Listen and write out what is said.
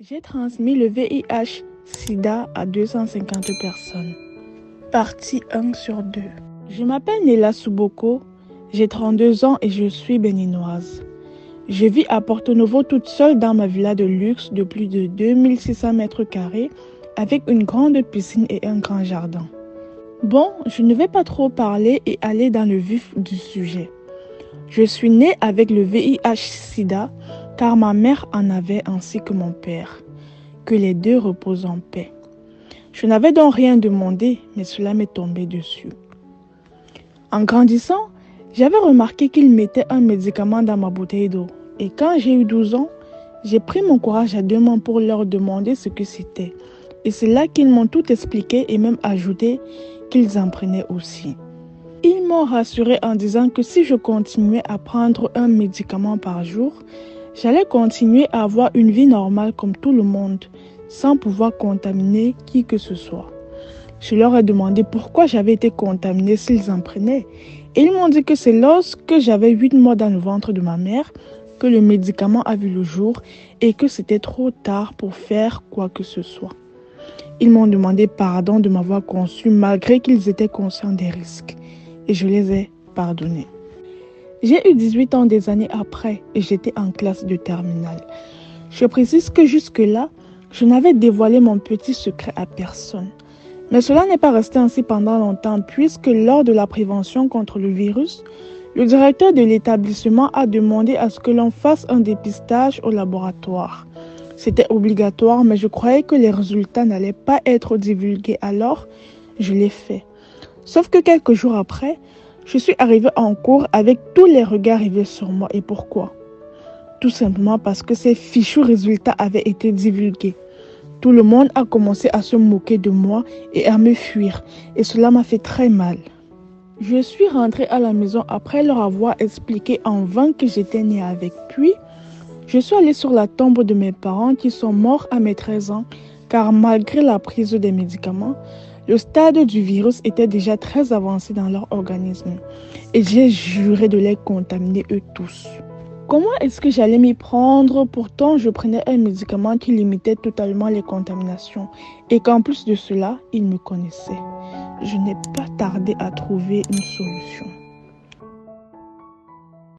J'ai transmis le VIH/SIDA à 250 personnes. Partie 1 sur 2. Je m'appelle Néla Souboko, j'ai 32 ans et je suis béninoise. Je vis à Porto Novo toute seule dans ma villa de luxe de plus de 2600 mètres carrés avec une grande piscine et un grand jardin. Bon, je ne vais pas trop parler et aller dans le vif du sujet. Je suis née avec le VIH/SIDA car ma mère en avait ainsi que mon père. Que les deux reposent en paix. Je n'avais donc rien demandé, mais cela m'est tombé dessus. En grandissant, j'avais remarqué qu'ils mettaient un médicament dans ma bouteille d'eau. Et quand j'ai eu 12 ans, j'ai pris mon courage à deux mains pour leur demander ce que c'était. Et c'est là qu'ils m'ont tout expliqué et même ajouté qu'ils en prenaient aussi. Ils m'ont rassuré en disant que si je continuais à prendre un médicament par jour, j'allais continuer à avoir une vie normale comme tout le monde, sans pouvoir contaminer qui que ce soit. Je leur ai demandé pourquoi j'avais été contaminée s'ils en prenaient. Et ils m'ont dit que c'est lorsque j'avais 8 mois dans le ventre de ma mère que le médicament a vu le jour et que c'était trop tard pour faire quoi que ce soit. Ils m'ont demandé pardon de m'avoir conçue malgré qu'ils étaient conscients des risques. Et je les ai pardonnés. J'ai eu 18 ans des années après et j'étais en classe de terminale. Je précise que jusque-là, je n'avais dévoilé mon petit secret à personne. Mais cela n'est pas resté ainsi pendant longtemps puisque lors de la prévention contre le virus, le directeur de l'établissement a demandé à ce que l'on fasse un dépistage au laboratoire. C'était obligatoire, mais je croyais que les résultats n'allaient pas être divulgués, alors je l'ai fait. Sauf que quelques jours après, je suis arrivée en cours avec tous les regards rivés sur moi. Et pourquoi? Tout simplement parce que ces fichus résultats avaient été divulgués. Tout le monde a commencé à se moquer de moi et à me fuir. Et cela m'a fait très mal. Je suis rentrée à la maison après leur avoir expliqué en vain que j'étais née avec. Puis, je suis allée sur la tombe de mes parents qui sont morts à mes 13 ans, car malgré la prise des médicaments, le stade du virus était déjà très avancé dans leur organisme. Et j'ai juré de les contaminer eux tous. Comment est-ce que j'allais m'y prendre? Pourtant, je prenais un médicament qui limitait totalement les contaminations. Et qu'en plus de cela, ils me connaissaient. Je n'ai pas tardé à trouver une solution.